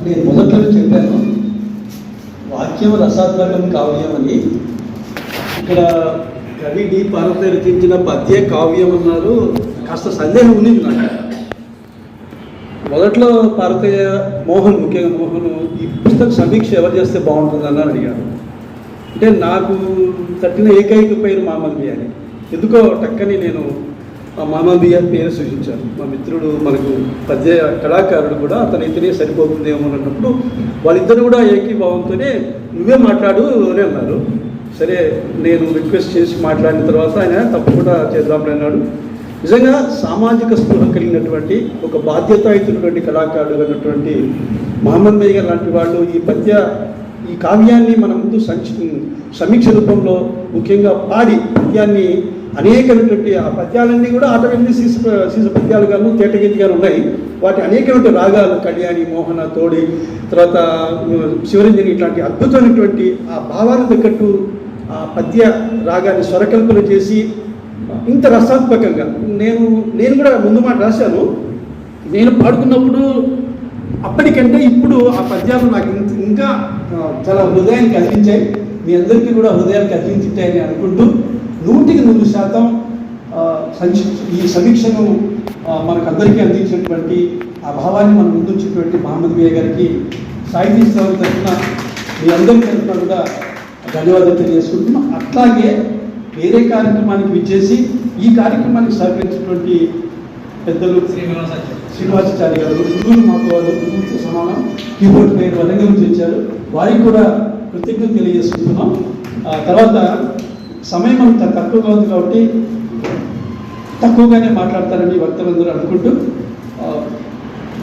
నేను మొదట్లో చెప్పాను వాక్యం రసాత్మకం కావ్యం అని. ఇక్కడ కవి డి పార్వతి రచించిన పద్య కావ్యం అన్నారు. కాస్త సందేహం ఉంది నాకు. మొదట్లో పార్వతయ్య ముఖ్యంగా మోహన్ ఈ పుస్తక సమీక్ష ఎవరు చేస్తే బాగుంటుందని అడిగారు. అంటే నాకు తట్టిన ఏకైక పేరు మహమ్మద్ బియాని. ఎందుకో టక్కని నేను మహమ్మద్ బియాని పేరు సూచించాను. మా మిత్రుడు మనకు పద్య కళాకారుడు కూడా అతనైతేనే సరిపోతుందేమో అన్నప్పుడు వాళ్ళిద్దరు కూడా ఏకీభావంతోనే నువ్వే మాట్లాడు అని అన్నారు. సరే నేను రిక్వెస్ట్ చేసి మాట్లాడిన తర్వాత ఆయన తప్పకుండా చేద్దామని అన్నాడు. నిజంగా సామాజిక స్పృహ కలిగినటువంటి ఒక బాధ్యతాయుతమైనటువంటి కళాకారుడు అన్నటువంటి మహమ్మద్ బియాని లాంటి వాళ్ళు ఈ కావ్యాన్ని మన ముందు సమీక్ష రూపంలో ముఖ్యంగా పాడి పద్యాన్ని అనేకమైనటువంటి ఆ పద్యాలన్నీ కూడా ఆటవింది సీస పద్యాలుగాను తేటగీతిగాను ఉన్నాయి. వాటి అనేకమైన రాగాలు కళ్యాణి, మోహన, తోడి, తర్వాత శివరంజని ఇట్లాంటి అద్భుతమైనటువంటి ఆ భావాలు తగ్గట్టు ఆ పద్య రాగాన్ని స్వరకల్పన చేసి ఇంత రసాత్మకంగా నేను కూడా ముందు మాట రాశాను. నేను పాడుకున్నప్పుడు అప్పటికంటే ఇప్పుడు ఆ పద్యాలు నాకు ఇంకా చాలా హృదయాన్ని కదిలించాయి. మీ అందరికీ కూడా హృదయాన్ని కదిలించుంటాయని అనుకుంటూ 100% ఈ సమీక్షను మనకు అందరికీ అందించినటువంటి ఆ భావాన్ని మనం ముందుంచినటువంటి మహమ్మద్ బియా గారికి సాహితీ సేవ తరఫున మీ అందరి తరఫున కూడా ధన్యవాదాలు తెలియజేసుకుంటున్నాం. అట్లాగే వేరే కార్యక్రమానికి విచ్చేసి ఈ కార్యక్రమానికి సహకరించినటువంటి పెద్దలు శ్రీనివాసాచార్య గారు, గురువులు మాకు వాళ్ళు గురువుతో సమానం కీబోర్డ్ పేరు వరంగల్ నుంచి వచ్చారు. వారికి కూడా కృతజ్ఞత తెలియజేసుకుంటున్నాం. తర్వాత సమయం అంత తక్కువగా ఉంది కాబట్టి తక్కువగానే మాట్లాడతారని వక్తలందరూ అనుకుంటూ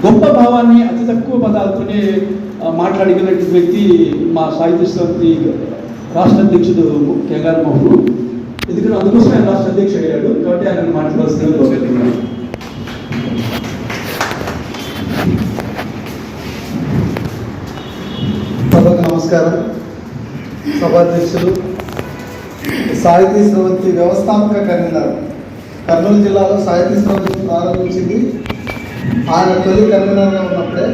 గొప్ప భావాన్ని అతి తక్కువ పదాలతోనే మాట్లాడగలిగిన వ్యక్తి మా సాహిత్య సమితి రాష్ట్ర అధ్యక్షుడు కేఆర్ మోహన్. ఎందుకంటే అందుకోసం ఆయన రాష్ట్ర అధ్యక్షుడు అయ్యాడు కాబట్టి ఆయన మాట్లాడాల్సిన. సభకు నమస్కారం. సభాధ్యక్షులు, సాహితీ స్రవంతి వ్యవస్థాపక కన్వీనర్, కర్నూలు జిల్లాలో సాహితీ స్రవంతి ప్రారంభించింది. ఆయన తొలి కన్వీనర్గా ఉన్నప్పుడే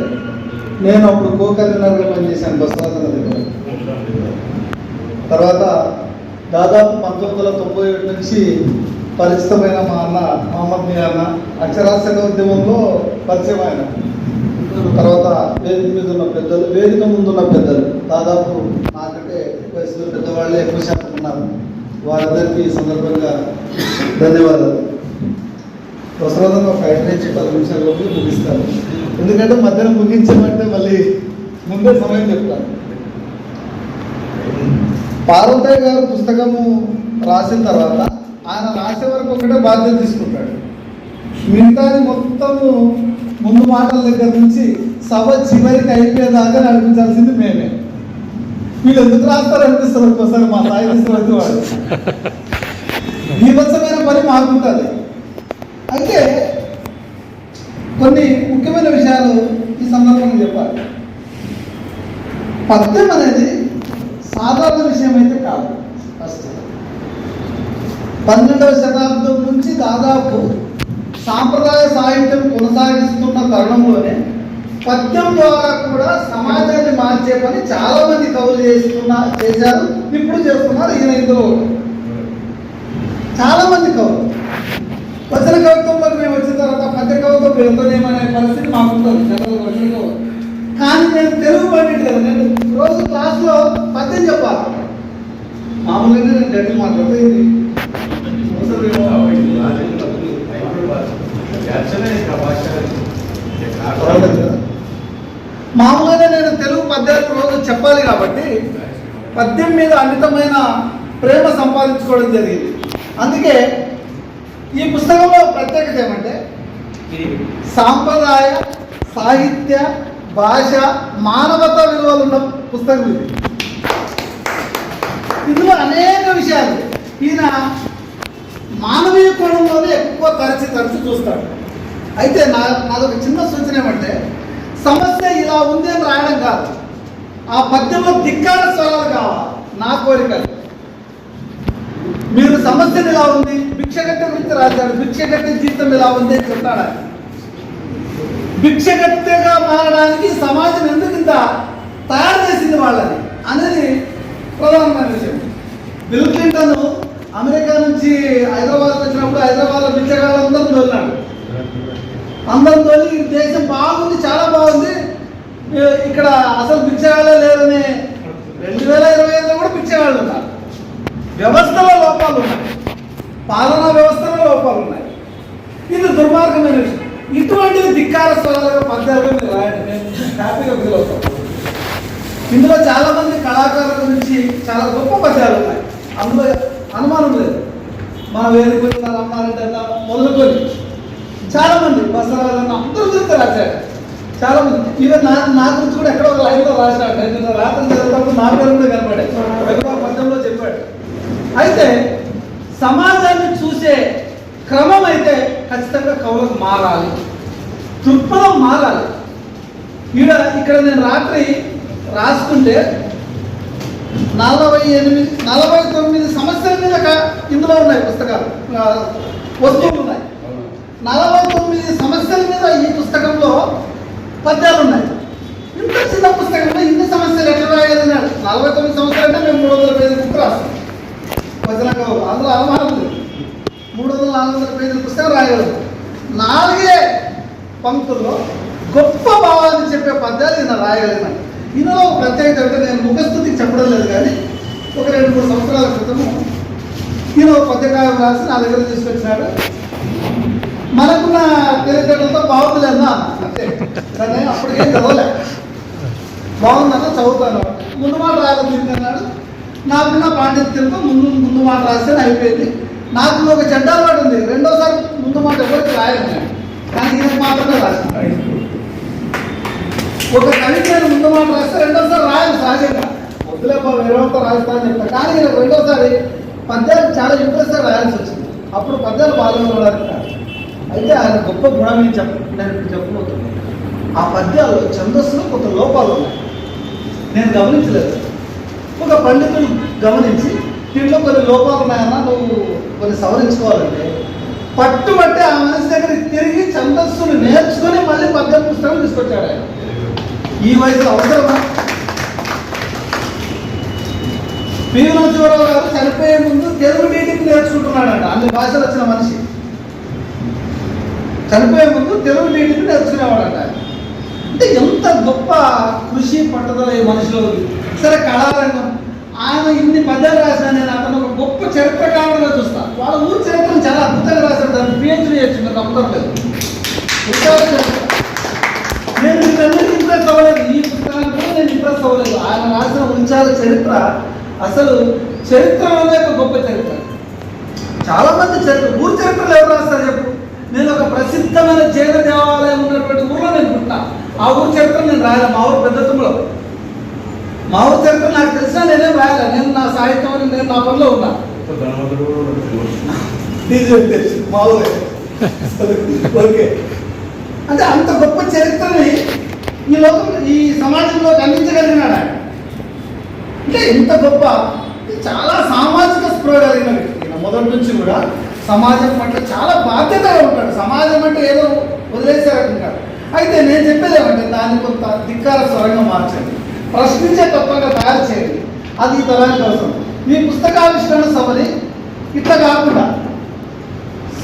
నేను అప్పుడు కో కన్వీనర్గా పనిచేశాను బసవరాజన దగ్గర. తర్వాత దాదాపు 1997 నుంచి పరిచితమైన మా అన్న మహమ్మద్ బియా అన్న అక్షరాస్యత ఉద్యమంలో పరిచయం ఆయన. తర్వాత వేదిక మీద ఉన్న పెద్దలు, వేదిక ముందున్న పెద్దలు, దాదాపు నాకంటే వయసులో పెద్దవాళ్ళే ఎక్కువ శాతం ఉన్నారు. వారందరికీ ఈ సందర్భంగా ధన్యవాదాలు. ప్రసాదంగా ఒక 5 నుంచి 10 నిమిషాల్లోపు ముగిస్తాను. ఎందుకంటే మధ్యాహ్నం ముగించమంటే మళ్ళీ ముందే సమయం చెప్తాను. పార్వతయ్య గారు పుస్తకము రాసిన తర్వాత ఆయన రాసే వరకు ఒకటే బాధ్యత తీసుకుంటాడు. మిగతాది మొత్తము ముందు మాటల దగ్గర నుంచి సభ చివరికి అయిపోయేదాకా నడిపించాల్సింది మేమే. వీళ్ళు ఎందుకు రాస్తారు అనిపిస్తుంది ఒక్కోసారి మా సాహిత్య వాడు. బీభత్సమైన పని మాకుంటుంది. అయితే కొన్ని ముఖ్యమైన విషయాలు ఈ సందర్భంగా చెప్పాలి. పద్యం అనేది సాధారణ విషయం అయితే కాదు. ఫస్ట్ 12వ శతాబ్దం నుంచి దాదాపు సాంప్రదాయ సాహిత్యం కొనసాగిస్తున్న తరుణంలోనే పద్యం ద్వారా కూడా సమాజాన్ని మార్చే పని చాలా మంది కవులు చేశారు, ఇప్పుడు చేస్తున్నారు. ఈయన ఇందులో చాలా మంది కవులు. వచన కవిత్వంలోకి మేము వచ్చిన తర్వాత పద్య కవిత్వం వెళ్తానేమనే పరిస్థితి మాకుంటుంది జనరల్ వచన. కానీ నేను తెలుగు పండిట్ కదా, నేను రోజు క్లాస్లో పద్యం చెప్పాలి. మామూలుగా నేను గట్టి మాట్లాడితే ఇది మామూలుగా నేను తెలుగు పద్యాలు రోజు చెప్పాలి కాబట్టి పద్యం మీద అమితమైన ప్రేమ సంపాదించుకోవడం జరిగింది. అందుకే ఈ పుస్తకంలో ప్రత్యేకత ఏమంటే సాంప్రదాయ సాహిత్య భాష మానవతా విలువలు ఉన్న పుస్తకం ఇది. ఇందులో అనేక విషయాలు ఈయన మానవీయ కోణంలోనే ఎక్కువ తరచి చూస్తాడు. అయితే నాదొక చిన్న సూచన ఏమంటే సమస్య ఇలా ఉంది అని రాయడం కాదు, ఆ పద్యంలో ధిక్కార స్వరాలు కావాలి. నా కోరిక మీరు సమస్యను ఇలా ఉంది, భిక్షగట్టె గురించి రాశాడు, భిక్షగట్టె జీవితం ఇలా ఉంది అని చెప్తాడు. భిక్షగత్తెగా మారడానికి సమాజం ఎందుకు ఇంత తయారు చేసింది వాళ్ళని అనేది ప్రధానమైన విషయం. బిల్ క్లింటన్ అమెరికా నుంచి హైదరాబాద్ వచ్చినప్పుడు హైదరాబాద్లో భిక్షగాళ్ళందరూ తోలినాడు. అందరం తోలి ఈ దేశం బాగుంది, చాలా బాగుంది, ఇక్కడ అసలు భిక్షగాళ్ళే లేరని 2025లో కూడా భిక్షగాళ్ళు ఉన్నారు. వ్యవస్థలో లోపాలు ఉన్నాయి, పాలనా వ్యవస్థలో లోపాలు ఉన్నాయి. ఇది దుర్మార్గమైన విషయం. ఇటువంటి ధిక్కార స్వరాలుగా పద్యాలుగా మీరు రాయండి, నేను హ్యాపీగా ఫీల్ అవుతాను. ఇందులో చాలా మంది కళాకారుల గురించి చాలా గొప్ప పద్యాలు ఉన్నాయి, అందులో అనుమానం లేదు. మన వేదిక రమ్మారెడ్డి అన్న మొదలుకొని చాలా మంది బసరాజన్న అందరూ గురించి రాశాడు. చాలా మంది ఈవెన్ నా గురించి కూడా ఎక్కడో ఒక లైన్లో రాశాడు. నేను రాత్రి చదివేటప్పుడు నా పేరు కూడా కనపడే ఎక్కడో పద్యంలో చెప్పాడు. అయితే సమాజాన్ని చూసే క్రమం అయితే ఖచ్చితంగా కవులకు మారాలి, దృక్పథం మారాలి. ఇక్కడ నేను రాత్రి రాసుకుంటే 49 సమస్యల మీద ఇందులో ఉన్నాయి పుస్తకాలు, వస్తువులు ఉన్నాయి. 49 సమస్యల మీద ఈ పుస్తకంలో పద్యాలు ఉన్నాయి. ఇంత చిన్న పుస్తకంలో ఇన్ని సమస్యలు ఎట్లా రాయాలన్నాడు. 49 సమస్యలు అంటే మేము 300 పేజీల బుక్ రాస్తాం వచనంగా, అందులో అనుమానం లేదు. 300-400 పేజీల పుస్తకం రాయగలదు. 4 పంక్తుల్లో గొప్ప భావాన్ని చెప్పే పద్యాలు ఈయన రాయగలిగినాడు. ఇందులో ప్రత్యేకత అంటే నేను ముఖస్థుతికి చెప్పడం లేదు, కానీ ఒక 2-3 సంవత్సరాల క్రితము ఈయన పద్యకావ్యం రాసి నా దగ్గర తీసుకొచ్చినాడు. మనకున్న తెలియటంతో బాగుందిలేదా అంటే కానీ అప్పటికేం చదవలే. బాగుందన్న చదువుతాను, ముందు మాట రాయలేదు అన్నాడు. నాకున్న పాండిత్యంతో ముందు మాట రాస్తే అయిపోయింది. నాకు ఒక చెడ్డ అలవాటు ఉంది, రెండోసారి ముందు మాట ఎవరికి రాయలేదు, కానీ ఈయనకు మాత్రమే రాసింది. ఒక కవికి నేను ముందు మాట రాస్తే రెండోసారి రాయను సహజంగా, వద్దులే వేరేతో రాస్తా అని చెప్తాను. కానీ నేను రెండోసారి పద్యాలు చాలా ఇంట్రెస్ట్గా రాయాల్సి వచ్చింది. అప్పుడు పద్యాలు బాగుండడానికి కాదు. అయితే ఆయన గొప్ప గుణం నేను చెప్పబోతున్నాను. ఆ పద్యాల్లో ఛందస్సులో కొంత లోపాలు ఉన్నాయి, నేను గమనించలేదు. ఒక పండితుడు గమనించి దీంట్లో కొన్ని లోపాలు ఉన్నాయన్నా, నువ్వు కొన్ని సవరించుకోవాలంటే పట్టుబట్టి ఆ మనిషి దగ్గరికి తిరిగి ఛందస్సును నేర్చుకొని మళ్ళీ పద్యం పుస్తకం తీసుకొచ్చాడు ఆయన. ఈ వయసులో అవసరమా? పి. నరసింహారావు గారు చనిపోయే ముందు తెలుగు మీటింగ్ నేర్చుకుంటున్నాడంట. అన్ని భాషలు వచ్చిన మనిషి చనిపోయే ముందు తెలుగు మీటింగ్ నేర్చుకునేవాడంట. అంటే ఎంత గొప్ప కృషి పట్టుదల ఈ మనిషిలో ఉంది. సరే, కళారంగం ఆయన ఇన్ని పద్యాలు రాసిన నేను అతను ఒక గొప్ప చరిత్రకారుడుగా చూస్తాను. వాళ్ళ ఊరు చరిత్రను చాలా అద్భుతంగా రాశాడు. దాన్ని PhD చేయొచ్చు, మీరు నమ్మకం లేదు. నేను వీటన్నిటి ఇంప్రెస్ అవ్వలేదు, ఈ పుస్తకానికి కూడా నేను ఇంప్రెస్ అవ్వలేదు. ఆయన రాసిన ఉంచాల చరిత్ర అసలు చరిత్రలోనే ఒక గొప్ప చరిత్ర. చాలా మంది ఊరు చరిత్రలు ఎవరు రాస్తారు చెప్పు? నేను ఒక ప్రసిద్ధమైన జైన దేవాలయం ఉన్నటువంటి ఊర్లో నేను పుట్టినా. ఆ ఊరు చరిత్ర నేను రాయలే. మా ఊరు పెద్ద తుమ్మలో. మా ఊరు చరిత్ర నాకు తెలిసినా నేనేం రాయలే. నేను నా సాహిత్యం అని నేను నా పనిలో ఉన్నా. మా ఊరే ఓకే. అంటే అంత గొప్ప చరిత్రని ఈ లోకం ఈ సమాజంలో అందించగలిగినాడు ఆయన. అంటే ఇంత గొప్ప, చాలా సామాజిక స్పృహ కలిగిన వ్యక్తి. మొదటి నుంచి కూడా సమాజం పట్ల చాలా బాధ్యతగా ఉంటాడు. సమాజం అంటే ఏదో వదిలేసారంటాడు. అయితే నేను చెప్పేది ఏమంటే దాన్ని కొంత ధిక్కార స్వరంగా మార్చండి, ప్రశ్నించే తత్వంగా తయారు చేయండి. అది ఈ తరానికి అవసరం. మీ పుస్తకావిష్కరణ సభని ఇట్లా కాకుండా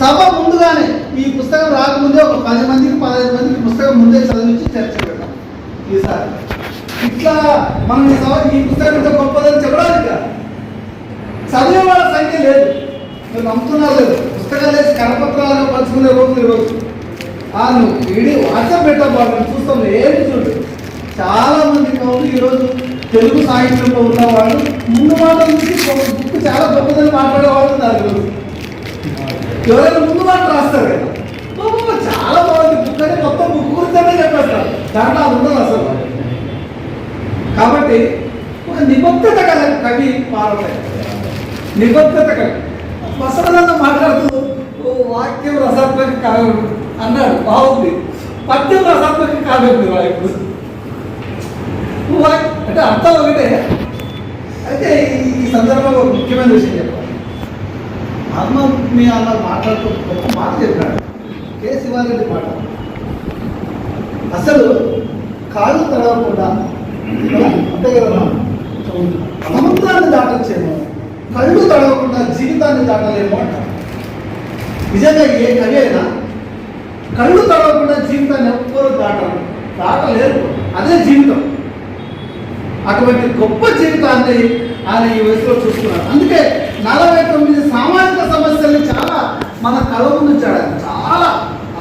సభ ముందుగానే ఈ పుస్తకం రాకముందే ఒక 10 మందికి 15 మందికి పుస్తకం ముందే చదివించి చర్చ పెట్టాం. ఈసారి ఇట్లా మనం ఈ పుస్తకం ఇంత గొప్పదని చెప్పడానికి కాదు, చదివే వాళ్ళ సంఖ్య లేదు. మీరు నమ్ముతున్నారు లేదు? పుస్తకాలు వేసి కరపత్రాలు పంచుకునే రోజు ఈరోజు నువ్వు వీడియో వాట్సాప్ పెట్టాలి, చూస్తాం ఏంటి చూడు. చాలా మంది కవులు ఈరోజు తెలుగు సాహిత్యంలో ఉన్నవాళ్ళు ముందు మాట నుంచి బుక్ చాలా గొప్పదని మాట్లాడేవాళ్ళు ఉన్నారు. ఎవరైనా ముందు మాట రాస్తారు కదా, చాలా బాగుంది బుక్ అని మొత్తం బుక్ గురించే చెప్పేస్తారు. దాంట్లో అది ఉండదు అసలు. కాబట్టి ఒక నిబద్ధత కదా కవి మారలేదు. నిబద్ధత కవి వసంత మాట్లాడుతూ వాక్యం రసాత్మక కావ్యం అన్నాడు, బాగుంది. పద్యం రసాత్మక కావ్యం ఇప్పుడు అంటే అర్థం ఒకటే. అయితే ఈ సందర్భంలో ఒక ముఖ్యమైన విషయం చెప్పాలి. ఆత్మీయ అన్న మాట్లాడుతూ గొప్ప మాట చెప్పాడు. కె. శివారెడ్డి మాట. అసలు కాళ్ళు తడవకుండా అంతే కదా, సముద్రాన్ని దాటొచ్చేమో, కళ్ళు తడవకుండా జీవితాన్ని దాటలేమో అంటారు. నిజంగా ఏ కవి అయినా కళ్ళు తడవకుండా జీవితాన్ని ఎవ్వరూ దాటలేరు. అదే జీవితం. అటువంటి గొప్ప జీవితాన్ని ఆయన ఈ వయసులో చూస్తున్నారు. అందుకే 49 సామాజిక సమస్యల్ని చాలా మన కళ ముందు ఉంచాడు. చాలా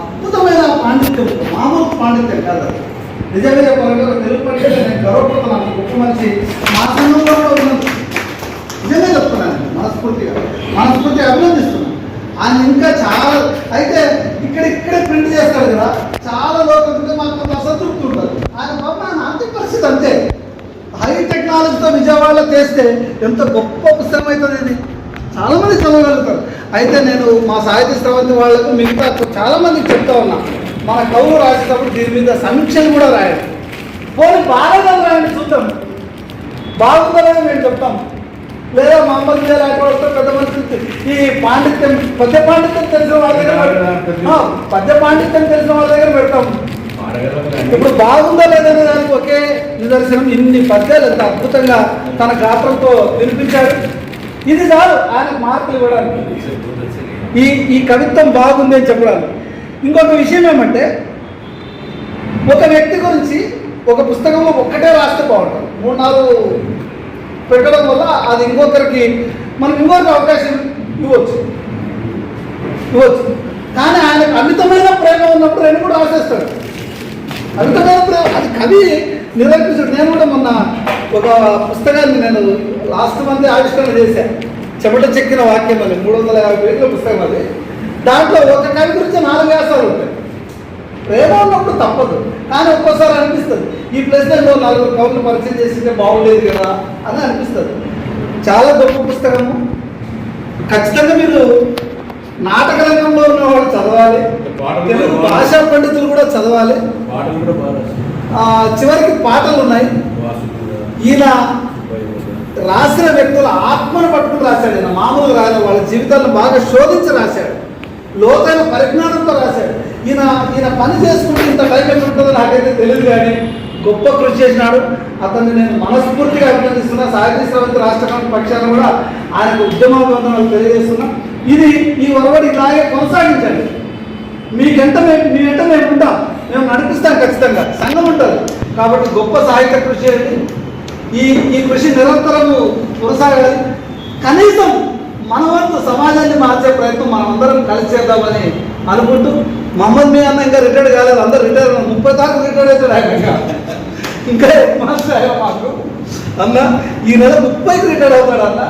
అద్భుతమైన పాండిత్యం, మామూలు పాండిత్యం కాదు. నిజంగా చెప్పాలంటే తెలుగు పండితులు నేను గౌరవపడుతున్నాను. గొప్ప మనిషి మా సంఘంలో ఉన్నాను. నిజంగా చెప్తున్నాను, మనస్ఫూర్తిగా అభినందిస్తున్నాను. ఆయన ఇంకా చాలా అయితే ఇక్కడే ప్రింట్ చేస్తాడు కదా, చాలా లోకంటే మాకు కొంత అసంతృప్తి ఉంటుంది. ఆయన పాప ఆర్థిక పరిస్థితి అంతే. హై టెక్నాలజీతో విజయవాడలో చేస్తే ఎంత గొప్ప పుస్తకం అవుతుంది. ఇది చాలామంది చదవగలుగుతారు. అయితే నేను మా సాహిత్య స్రవంతి వాళ్ళకు మిగతా చాలామందికి చెప్తా ఉన్నా, మన కవులు రాసేటప్పుడు దీని మీద సమీక్షలు కూడా రాయండి. పోనీ బాగా రాయండి, చూద్దాం. బాగుందని మేము చెప్తాం. లేదా మహమ్మద్ లాంటి వస్తే పెద్ద మనిషి ఈ పాండిత్యం, పద్య పాండిత్యం తెలిసిన వాళ్ళ దగ్గర పెడతాం. ఇప్పుడు బాగుందా లేదనే దానికి ఒకే నిదర్శనం ఇన్ని పద్యాలు ఎంత అద్భుతంగా తన గాత్రంతో వినిపించాడు. ఇది చాలు ఆయనకు మార్కులు ఇవ్వడానికి, ఈ కవిత్వం బాగుంది అని చెప్పడానికి. ఇంకొక విషయం ఏమంటే, ఒక వ్యక్తి గురించి ఒక పుస్తకంలో ఒక్కటే రాస్తే బాగుంటుంది. 3-4 పెట్టడం వల్ల అది ఇంకొకరికి అవకాశం ఇవ్వచ్చు. కానీ ఆయనకు అమితమైన ప్రేమ ఉన్నప్పుడు 2 కూడా రాసేస్తాడు. అమితమైన ప్రేమ అది కవి నిరూపించాడు. నేను కూడా మొన్న ఒక పుస్తకాన్ని నేను లాస్ట్ మంత్ ఆవిష్కరణ చేశాను. చెమట చెక్కిన వాక్యం అని 350 పేజీల పుస్తకం అది. దాంట్లో ఒక కవి గురించి 4 వ్యాసాలు ఉంటాయి. ప్రేమ ఉన్నప్పుడు తప్పదు, కానీ ఒక్కోసారి అనిపిస్తుంది ఈ ప్లేస్లో 4 కవులు పరిచయం చేసింటే బాగుండేది కదా అని అనిపిస్తుంది. చాలా గొప్ప పుస్తకము. ఖచ్చితంగా మీరు నాటక రంగంలో ఉన్న వాళ్ళు చదవాలి, తెలుగు భాషా పండితులు కూడా చదవాలి. చివరికి పాటలు ఉన్నాయి. ఈయన రాసిన వ్యక్తుల ఆత్మను పట్టుకుని రాశాడు. ఈయన మామూలు రాసిన వాళ్ళ జీవితాలను బాగా శోధించి రాశాడు. లోతైన పరిజ్ఞానంతో రాశాడు. ఈయన పని చేసుకుంటే ఇంత టైం ఎంత ఉంటుందో నాకైతే తెలియదు, కానీ గొప్ప కృషి చేసినాడు. అతన్ని నేను మనస్ఫూర్తిగా అభినందిస్తున్నా. సాహిత్య స్రవంతి రాష్ట్ర కమిటీ పక్షాన కూడా ఆయనకు ఉద్యమాభివందనాలు తెలియజేస్తున్నా. ఈ ఒరవడి ఇలాగే కొనసాగించండి. మీ వెంట మేము ఉంటాం, మేము నడిపిస్తాం. ఖచ్చితంగా సంఘం ఉంటుంది కాబట్టి గొప్ప సాహిత్య కృషి చేయండి. ఈ కృషి నిరంతరము కొనసాగాలి. కనీసం మన వంతు సమాజాన్ని మార్చే ప్రయత్నం మనం అందరం కలిసి చేద్దామని అనుకుంటూ, మహమ్మద్ మీ అన్న ఇంకా రిటైర్డ్ కాలేదు. అందరు రిటైర్ 30 దాకా రిటైర్డ్ అవుతాడు ఆయన. ఇంకా మాస్టర్ మాకు అన్న ఈ నెల 30కి రిటైర్డ్ అవుతాడు అన్న.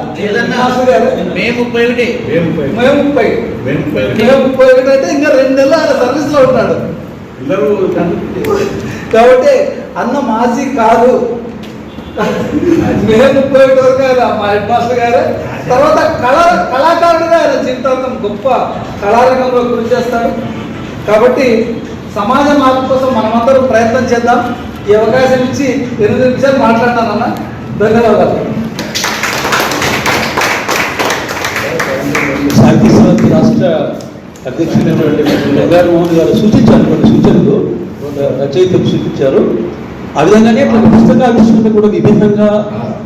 మేము 30 అయితే ఇంకా 2 నెలలు ఆయన సర్వీస్ లో ఉంటాడు. కాబట్టి అన్న మాజీ కాదు, మేము 31 వరకు ఆయన మా హెడ్ మాస్టర్ గారు. తర్వాత కళాకారుడుగా ఆయన జీవితాంతం గొప్ప కళారంగంలో కృషి చేస్తాడు. కాబట్టి సమాజ మార్పు కోసం మనమందరం ప్రయత్నం చేద్దాం. ఈ అవకాశం ఇచ్చి 8 నిమిషాలు మాట్లాడతానన్న. ధన్యవాదాలు. సాహిత్య స్రవంతి రాష్ట్ర అధ్యక్షుడైనటువంటి బంగారు మోహన్ గారు సూచించారు, కొన్ని సూచనలు రచయితకు సూచించారు. ఆ విధంగానే ప్రతి పుస్తకావిష్కరణ కూడా విభిన్నంగా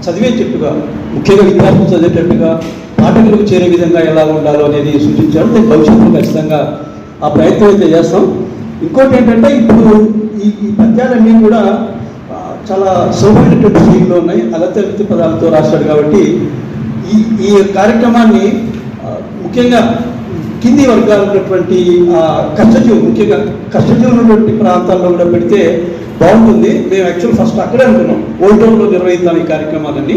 చదివేటట్టుగా, ముఖ్యంగా విద్యార్థులు చదివేటట్టుగా, పాఠకులకు చేరే విధంగా ఎలా ఉండాలో అనేది సూచించారు. నేను భవిష్యత్తులో ఖచ్చితంగా ఆ ప్రయత్నం అయితే చేస్తాం. ఇంకోటి ఏంటంటే, ఇప్పుడు ఈ పద్యాలన్నీ కూడా చాలా సులభమైనటువంటి శైలిలో ఉన్నాయి. అగత్య పదాలతో రాశాడు కాబట్టి ఈ కార్యక్రమాన్ని ముఖ్యంగా కింది వర్గాలు ఉన్నటువంటి కష్టజీవులు, ముఖ్యంగా కష్టజీవులు ఉన్నటువంటి ప్రాంతాల్లో కూడా పెడితే బాగుంటుంది. మేము యాక్చువల్ ఫస్ట్ అక్కడే అనుకున్నాం, ఓల్డ్ టౌన్లో నిర్వహిద్దాం ఈ కార్యక్రమాలన్నీ.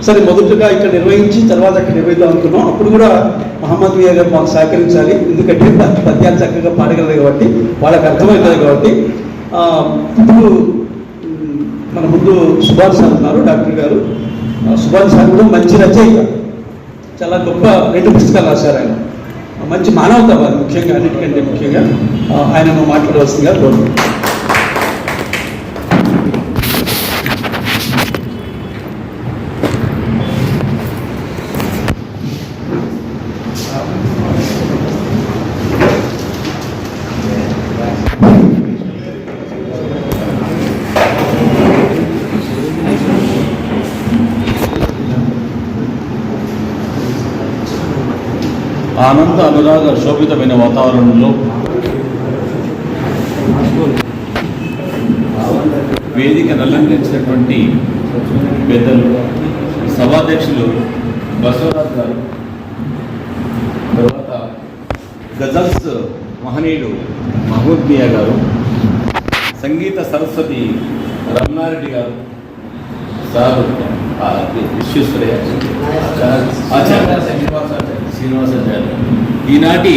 సరే, మొదటగా ఇక్కడ నిర్వహించి తర్వాత అక్కడ నిర్వహిద్దాం అనుకున్నాం. అప్పుడు కూడా మహమ్మద్ మియా గారు మాకు సహకరించాలి, ఎందుకంటే పద్యాలు చక్కగా పాడగలదు కాబట్టి, వాళ్ళకి అర్థమవుతుంది కాబట్టి. ఇప్పుడు మన ముందు సుభాష్ సార్ ఉన్నారు, డాక్టర్ గారు. సుభాష్ సార్ కూడా మంచి రచయిత, చాలా గొప్ప 2 పుస్తకాలు రాశారు ఆయన. మంచి మానవతావాది, ముఖ్యంగా అన్నిటికంటే ముఖ్యంగా ఆయనను మాట్లాడవలసిందిగా కోరుతున్నాను. ఆనంద అనురాగ శోభితమైన వాతావరణంలో వేదికను అలంకరించినటువంటి పెద్దలు సభాధ్యక్షులు బసవరాజు గారు, తర్వాత గజల్స్ మహనీయుడు మహమూద్ మియా గారు, సంగీత సరస్వతి రమణారెడ్డి గారు, సార్ విశ్వేశ్వరయ్య, ఆచార్య శ్రీనివాసాచార్య, ఈనాటి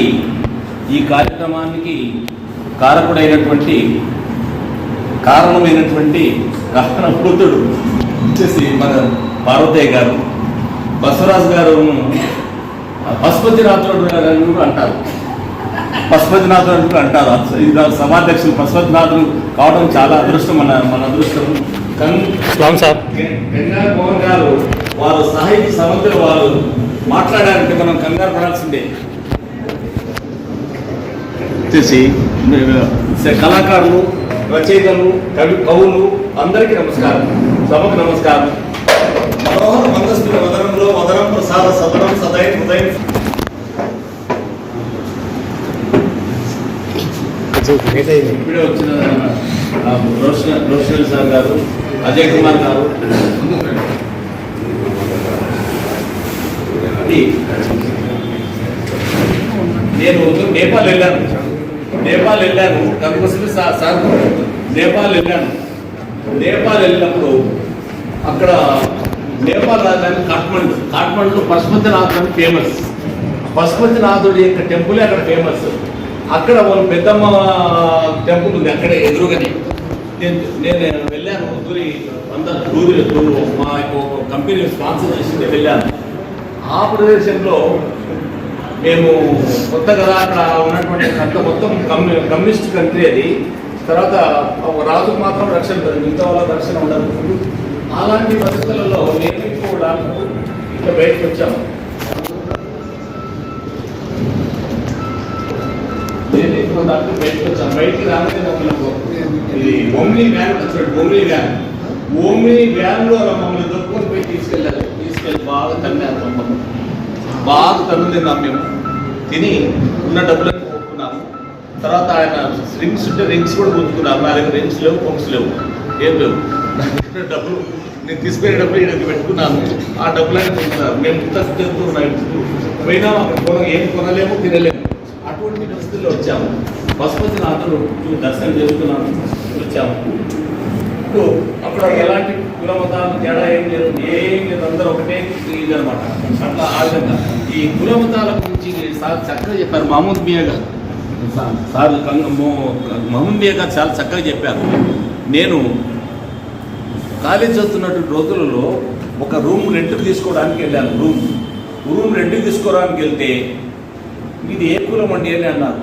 ఈ కార్యక్రమానికి కారణమైనటువంటి కారణభూతుడు వచ్చేసి మన పార్వతయ్య గారు, బసవరాజు గారు పశుపతినాథుడు గారు అంటారు. పశుపతినాథుడు అంటారు. ఇది సభాధ్యక్షులు పశుపతినాథుడు కావడం చాలా అదృష్టం, మన అదృష్టం. కంగారు మోహన్ గారు వారు సాహితీ సమర్థులు, వారు మాట్లాడాలంటే మనం కంగారు పడాల్సిందే. వచ్చేసి కళాకారులు, రచయితలు, కవులు అందరికీ నమస్కారం, సభకు నమస్కారం. మనోహర మందస్థుల వదనంలో వదనం ప్రసాద సదనం సదయం ఉదయం. ఇప్పుడే వచ్చిన రోషనల్ సార్ గారు, అజయ్ కుమార్ గారు, నేను నేపాల్ వెళ్ళాను అందుకోసం సార్ నేపాల్ వెళ్ళినప్పుడు అక్కడ నేపాల్ రాజధాని కాఠ్మండు పశుపతినాథ్ అని ఫేమస్. పశుపతినాథుడి యొక్క టెంపులే అక్కడ ఫేమస్. అక్కడ ఒక పెద్దమ్మ టెంపుల్ ఉంది అక్కడే ఎదురుగానే. నేను వెళ్ళాను. మా కంపెనీ స్పాన్సర్ చేసింది, వెళ్ళాను. ఆ ప్రదేశంలో మేము కొత్త కదా అక్కడ ఉన్నటువంటి మొత్తం కమ్యూనిస్ట్ కంట్రీ అది. తర్వాత రాజుకు మాత్రం రక్షణ ఉంటుంది, మిగతా వాళ్ళ రక్షణ ఉండదు. అలాంటి పరిస్థితులలో నేను కూడా ఇంకా బయటకు వచ్చాము. బయటికి రాగానే ఇది ఓమ్ని వ్యాన్ వచ్చాడు. ఓమ్ని వ్యాన్లో మమ్మల్ని దొరుకుని పోయి తీసుకెళ్ళి బాగా తన్ను తిన్నాం. మేము తిని ఉన్న డబ్బులను కొనుక్కున్నాము. తర్వాత ఆయన రింగ్స్ ఉంటే రింగ్స్ కూడా కొనుక్కున్నాను. నా దగ్గర రింగ్స్ లేవు, పొంగ్స్ లేవు, ఏం లేవు. నా దగ్గర డబ్బులు, నేను తీసుకునే డబ్బులు ఇక్కడ పెట్టుకున్నాను. ఆ డబ్బులన్నీ కొనుక్కున్నారు. మేము తిరుగుతున్నాం. పోయినా ఏం కొనలేము, తినలేము. అటువంటి పరిస్థితుల్లో వచ్చాము. పశుపతినాథుడు దర్శనం చేసుకున్నాము, వచ్చాము. ఇప్పుడు అక్కడ ఎలాంటి కుల మతాలు తేడా ఏం లేదు, అందరూ ఒకటే ఇదనమాట. అట్లా ఆ విధంగా ఈ కుల మతాల గురించి సార్ చక్కగా చెప్పారు. మహమూద్ మియా గారు చాలా చక్కగా చెప్పారు. నేను కాలేజ్ చదువుతున్నటువంటి రోజులలో ఒక రూమ్ రెంట్కి తీసుకోవడానికి వెళ్ళాను. రూమ్ రెంట్కి తీసుకోవడానికి వెళ్తే ఇది ఏ కులం అండి అని అన్నారు.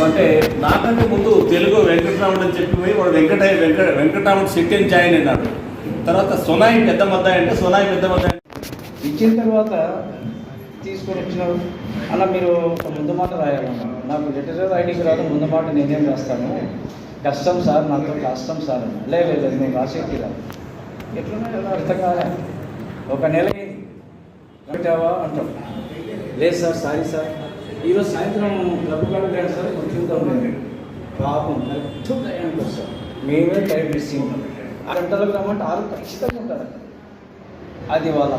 అంటే నాకంటే ముందు తెలుగు వెంకటరాముడు అని చెప్పి వాడు వెంకటరాముడు శెట్టి అని జాయిన్ అన్నాడు. తర్వాత సొనాయి పెద్ద మద్దాయి అంటే సొనాయి పెద్ద మద్దాయి ఇచ్చిన తర్వాత తీసుకొని వచ్చినాడు. అలా మీరు ఒక ముందు మాట రాయాలన్నా, నాకు లిటరరీ రైటింగ్ రాదు, ముందు మాట నేనేం రాస్తాను, కష్టం సార్, నాతో కష్టం సార్ అన్న. లేదు నువ్వు రాసేది రాదు. ఎట్లున్నా అర్థం కాలే. ఒక నెల పెట్టావా అంటాం. లేదు సార్, సారీ సార్, ఈరోజు సాయంత్రం క్లబ్ కాడలేదు సార్, చూద్దాం. నేను పాపం కరెక్ట్ టైంకి వస్తాం. మేమే టైం మిస్సింగ్. 6 గంటలకు రమ్మంటే 6 ఖచ్చితంగా ఉంటారు. అది వాళ్ళ